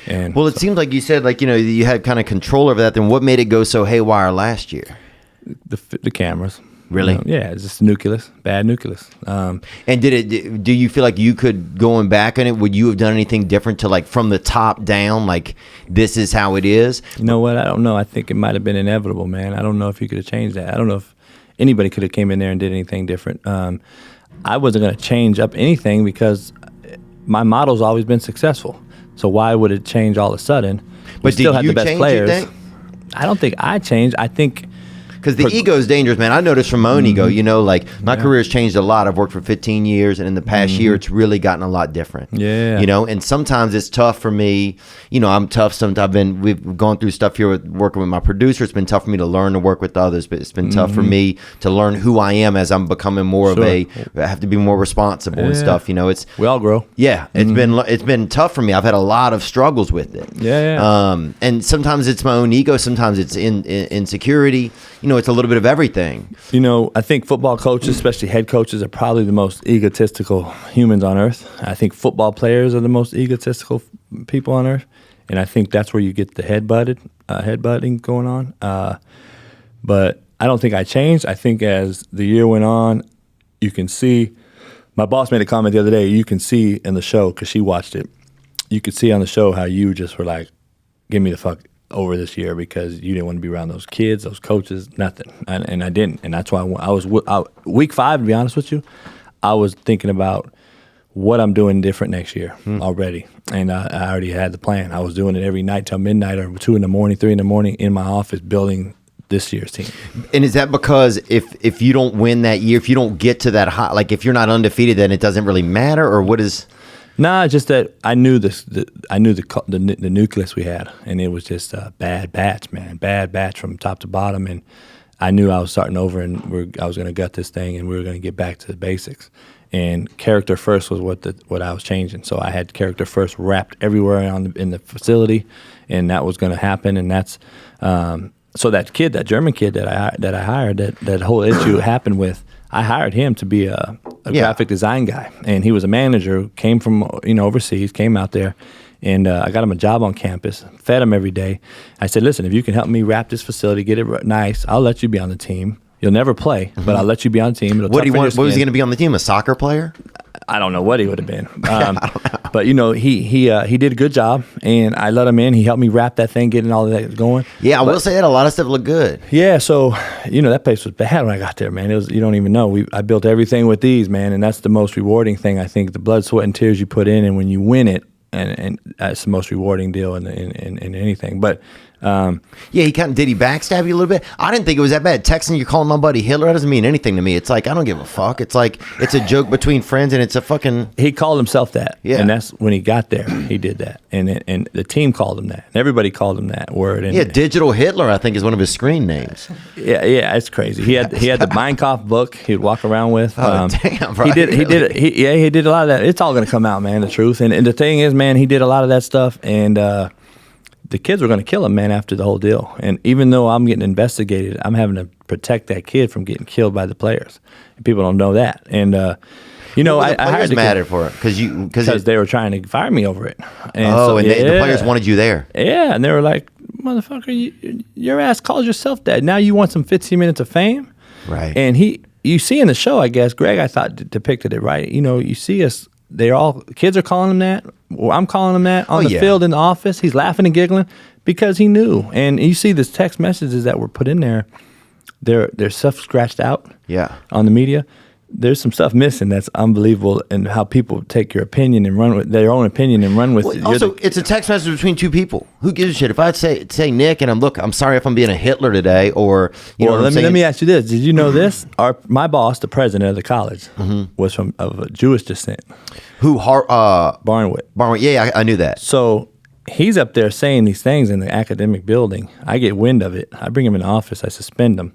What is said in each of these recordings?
And well, it seems like you said, like, you had kind of control over that. Then what made it go so haywire last year? the cameras. Really? Yeah, it's just nucleus, bad nucleus. And do you feel like you could, going back on it, would you have done anything different to, like, from the top down, like, this is how it is? You know what? I don't know. I think it might have been inevitable, man. I don't know if you could have changed that. I don't know if anybody could have came in there and did anything different. I wasn't going to change up anything because my model's always been successful. So why would it change all of a sudden? But did you change, you think? I don't think I changed. I think... Because the ego is dangerous, man. I noticed from my own ego, like, my career's changed a lot. I've worked for 15 years, and in the past year, it's really gotten a lot different. Yeah. And sometimes it's tough for me. I'm tough. We've gone through stuff here with working with my producer. It's been tough for me to learn to work with others, but it's been tough for me to learn who I am as I'm becoming more of I have to be more responsible and stuff. We all grow. Yeah. It's been tough for me. I've had a lot of struggles with it. Yeah. And sometimes it's my own ego. Sometimes it's insecurity. It's a little bit of everything. I think football coaches, especially head coaches, are probably the most egotistical humans on earth. I think football players are the most egotistical people on earth, and I think that's where you get the headbutting going on. But I don't think I changed. I think as the year went on, you can see. My boss made a comment the other day. You can see in the show, because she watched it. You could see on the show how you just were like, "Give me the fuck over this year," because you didn't want to be around those kids, those coaches, nothing. And I didn't. And that's why I was week 5, to be honest with you, I was thinking about what I'm doing different next year already. And I already had the plan. I was doing it every night till midnight or 2 in the morning, 3 in the morning in my office building this year's team. And is that because if you don't win that year, if you don't get to that high, like if you're not undefeated, then it doesn't really matter? Or what is... Nah, just that I knew the nucleus we had, and it was just a bad batch, man. Bad batch from top to bottom, and I knew I was starting over, and I was going to gut this thing, and we were going to get back to the basics. And character first was what I was changing. So I had character first wrapped everywhere in the facility, and that was going to happen. And that's so that German kid that I hired, that whole issue happened with. I hired him to be a graphic design guy, and he was a manager who came from overseas, came out there, and I got him a job on campus, fed him every day. I said, listen, if you can help me wrap this facility, get it nice, I'll let you be on the team. You'll never play, but I'll let you be on the team. What was he going to be on the team? A soccer player? I don't know what he would have been. But he did a good job, and I let him in. He helped me wrap that thing, getting all of that going. Yeah, I will say that a lot of stuff looked good. Yeah, so that place was bad when I got there, man. It was, you don't even know. I built everything with these, man, and that's the most rewarding thing. I think the blood, sweat, and tears you put in, and when you win it, and that's the most rewarding deal in anything. But he did he backstab you a little bit? I didn't think it was that bad. Texting you, calling my buddy Hitler, that doesn't mean anything to me. It's like, I don't give a fuck. It's like, it's a joke between friends, and it's a fucking... He called himself that. Yeah. And that's when he got there, he did that. And the team called him that. And everybody called him that word. And Digital Hitler, I think, is one of his screen names. Yeah, it's crazy. He had the Mein Kampf book he'd walk around with. Damn, bro. He did a lot of that. It's all going to come out, man, the truth. And the thing is, man, he did a lot of that stuff, and the kids were going to kill him, man, after the whole deal. And even though I'm getting investigated, I'm having to protect that kid from getting killed by the players. And people don't know that. And I hired mad for it because they were trying to fire me over it. And the players wanted you there. Yeah, and they were like, "Motherfucker, your ass calls yourself that. Now you want some 15 minutes of fame?" Right. And you see in the show, I guess, Greg, I thought depicted it right. You see us. Kids are calling him that. Well, I'm calling him that on the field in the office. He's laughing and giggling because he knew. And you see these text messages that were put in there. There's stuff scratched out. Yeah. On the media. There's some stuff missing that's unbelievable, and how people take your opinion and run with their own opinion and run with it. Also, it's a text message between two people. Who gives a shit? If I say Nick and I'm sorry if I'm being a Hitler today, or let me ask you this: did you know this? My boss, the president of the college, was of a Jewish descent. Who? Barnwood. Barnwood. Yeah, I knew that. So he's up there saying these things in the academic building. I get wind of it. I bring him in the office. I suspend him.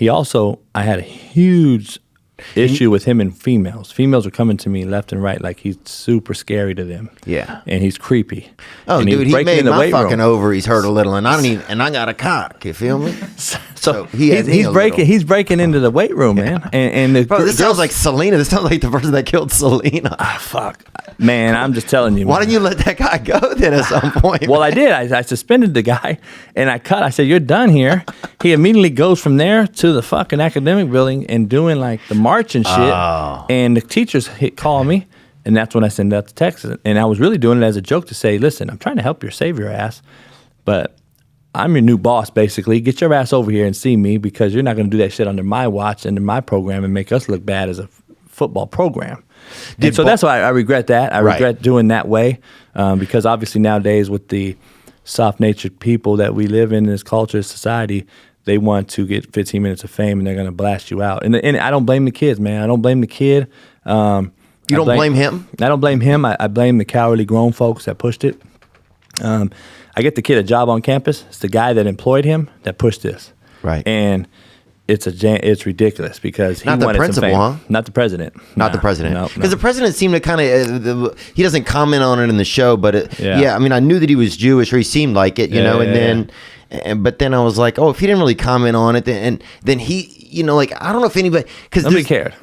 I had a huge issue with him and females. Females are coming to me left and right like he's super scary to them. Yeah. And he's creepy. Oh, and dude, he made my fucking room. ovaries hurt a little, and I got a cock. You feel me? So he's breaking into the weight room, man. And the Bro, this sounds like Selena. This sounds like the person that killed Selena. Fuck, man. I'm just telling you. Why didn't you let that guy go then at some point? Well, I did. I suspended the guy, and I cut. I said, "You're done here." He immediately goes from there to the fucking academic building and doing like the march and shit. Oh. And the teachers call me, and that's when I send out the text. And I was really doing it as a joke to say, "Listen, I'm trying to help you save your ass, but I'm your new boss, basically. Get your ass over here and see me because you're not going to do that shit under my watch, under my program, and make us look bad as a football program." And so that's why I regret that. I regret doing that way because obviously nowadays with the soft-natured people that we live in this culture, society, they want to get 15 minutes of fame and they're going to blast you out. And I don't blame the kids, man. I don't blame the kid. You don't blame him? I don't blame him. I blame the cowardly grown folks that pushed it. I get the kid a job on campus. It's the guy that employed him that pushed this. Right. And it's ridiculous because he not the wanted principal, some fame. huh? Not the president. Not the president. No. Because the president seemed to kind of, he doesn't comment on it in the show, but I mean, I knew that he was Jewish, or he seemed like it, you know, and then, but then I was like, oh, if he didn't really comment on it, then he, you know, like, I don't know if anybody, because nobody cared.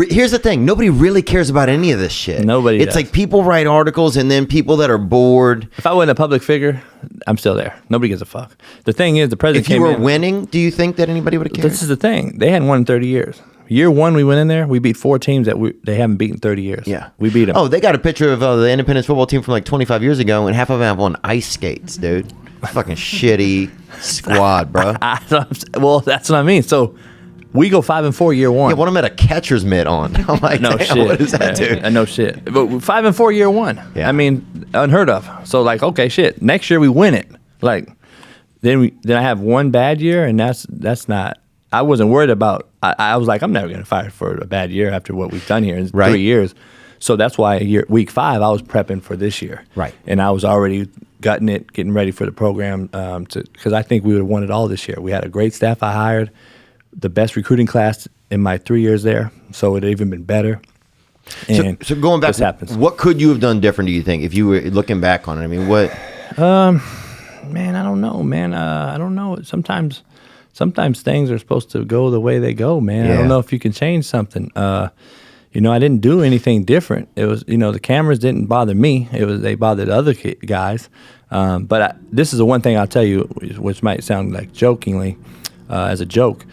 Here's the thing, nobody really cares about any of this shit. Nobody It's does. like people write articles and then people that are bored. If I wasn't a public figure, I'm still there. Nobody gives a fuck. The thing is, the president If you came were in. winning, do you think that anybody would have cared? This is the thing. They hadn't won in 30 years. Year one, we went in there. We beat 4 teams that they haven't beaten in 30 years. Yeah. We beat them. Oh, they got a picture of the Independence football team from like 25 years ago, and half of them have on ice skates, dude. Fucking shitty squad, bro. Well, that's what I mean. So we go 5-4 year one. Yeah, one of them had a catcher's mitt on. I'm like, no damn, shit. what does that do? No shit. But 5-4 year one. Yeah. I mean, unheard of. So like, okay, shit. Next year we win it. Like, then I have one bad year, and that's not. I wasn't worried about. I was like, I'm never gonna fire for a bad year after what we've done here in 3 years. So that's why week 5 I was prepping for this year. Right. And I was already gutting it, getting ready for the program because I think we would have won it all this year. We had a great staff. I hired the best recruiting class in my 3 years there, so it had even been better. And so going back, what could you have done different, do you think, if you were looking back on it? I mean, what? Man, I don't know, man. I don't know. Sometimes things are supposed to go the way they go, man. Yeah. I don't know if you can change something. You know, I didn't do anything different. It was, you know, the cameras didn't bother me. They bothered other guys. But this is the one thing I'll tell you, which might sound like jokingly, as a joke.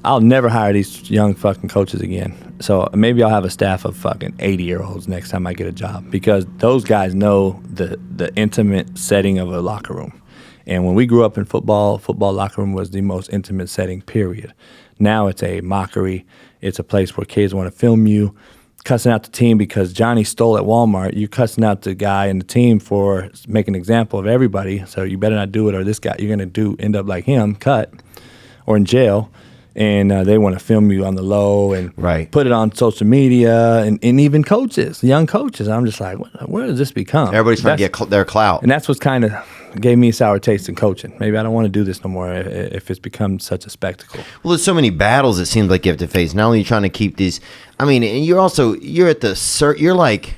I'll never hire these young fucking coaches again. So maybe I'll have a staff of fucking 80-year-olds next time I get a job because those guys know the intimate setting of a locker room. And when we grew up in football locker room was the most intimate setting, period. Now it's a mockery. It's a place where kids want to film you, cussing out the team because Johnny stole at Walmart. You're cussing out the guy and the team for making an example of everybody. So you better not do it, or this guy, you're going to end up like him, cut, or in jail. And they want to film you on the low and put it on social media and even coaches, young coaches. I'm just like, where does this become? Everybody's trying to get their clout. And that's what's kind of gave me a sour taste in coaching. Maybe I don't want to do this no more if it's become such a spectacle. Well, there's so many battles it seems like you have to face. Not only are you trying to keep these, I mean, and you're at the, you're like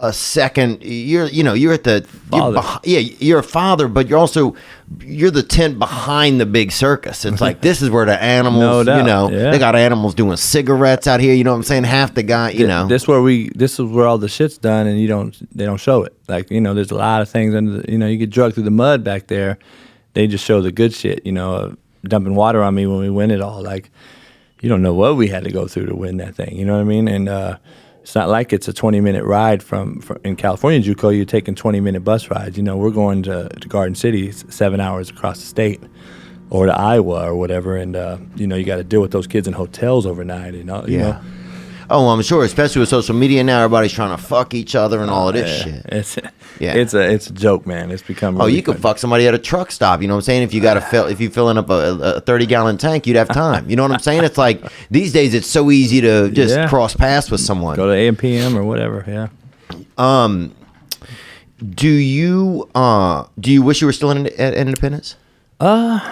a second, you're at the father. You're a father, but you're the tent behind the big circus. It's like this is where the animals, No doubt. they got animals doing cigarettes out here. You know what I'm saying? Half the guy, This is where all the shit's done, and they don't show it. Like there's a lot of things under you get drugged through the mud back there. They just show the good shit. Dumping water on me when we win it all. Like you don't know what we had to go through to win that thing. You know what I mean? And it's not like it's a 20-minute ride from in California, JUCO, you're taking 20-minute bus rides. We're going to Garden City 7 hours across the state or to Iowa or whatever. And, you got to deal with those kids in hotels overnight, you know. Oh, I'm sure, especially with social media now, everybody's trying to fuck each other and all of this shit. It's a joke, man. It's become really you could fuck somebody at a truck stop. You know what I'm saying? If you filling up a 30-gallon tank, you'd have time. You know what I'm saying? It's like these days it's so easy to just cross paths with someone. Go to AM/PM or whatever. Yeah. Do you wish you were still at Independence? Not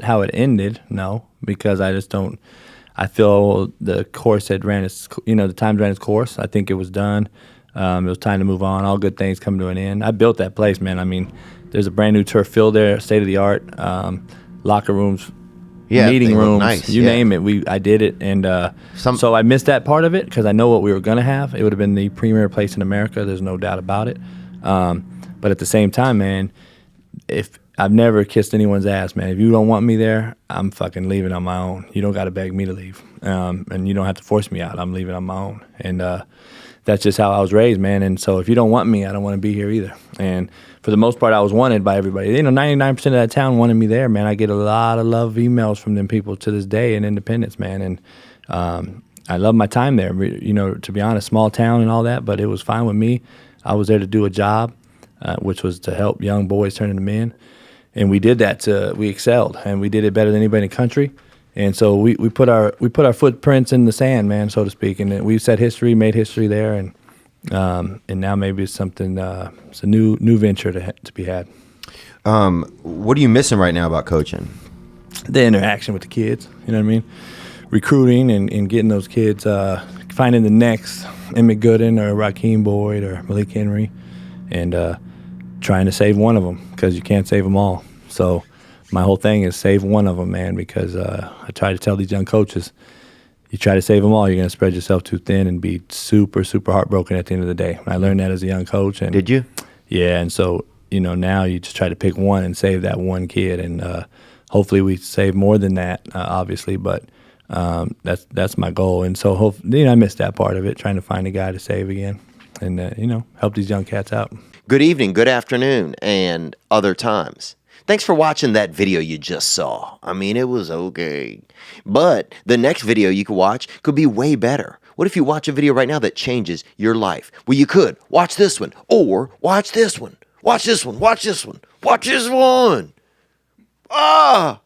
how it ended, no, because I just don't. I feel the course had ran its, the times ran its course. I think it was done. It was time to move on. All good things come to an end. I built that place, man. I mean, there's a brand new turf field there, state of the art, locker rooms, meeting rooms, nice. you name it. I did it, and so I missed that part of it because I know what we were gonna have. It would have been the premier place in America. There's no doubt about it. But at the same time, man, if I've never kissed anyone's ass, man. If you don't want me there, I'm fucking leaving on my own. You don't got to beg me to leave, and you don't have to force me out. I'm leaving on my own, and that's just how I was raised, man. And so if you don't want me, I don't want to be here either. And for the most part, I was wanted by everybody. 99% of that town wanted me there, man. I get a lot of love emails from them people to this day in Independence, man. And I love my time there. To be honest, small town and all that, but it was fine with me. I was there to do a job, which was to help young boys turn into men. And we did that. We excelled, and we did it better than anybody in the country. And so we put our footprints in the sand, man, so to speak. And we set history, made history there, and now maybe it's something. It's a new venture to be had. What are you missing right now about coaching? The interaction with the kids. You know what I mean? Recruiting and getting those kids, finding the next Emmett Gooden or Raheem Boyd or Malik Henry, and trying to save one of them because you can't save them all. So my whole thing is save one of them, man, because I try to tell these young coaches, you try to save them all, you're going to spread yourself too thin and be super, super heartbroken at the end of the day. I learned that as a young coach. And did you? Yeah, and so, now you just try to pick one and save that one kid, and hopefully we save more than that, obviously, but that's my goal. And so I missed that part of it, trying to find a guy to save again and, help these young cats out. Good evening, good afternoon, and other times. Thanks for watching that video you just saw. I mean, it was okay. But the next video you could watch could be way better. What if you watch a video right now that changes your life? Well, you could watch this one, or watch this one. Watch this one, watch this one, watch this one. Ah!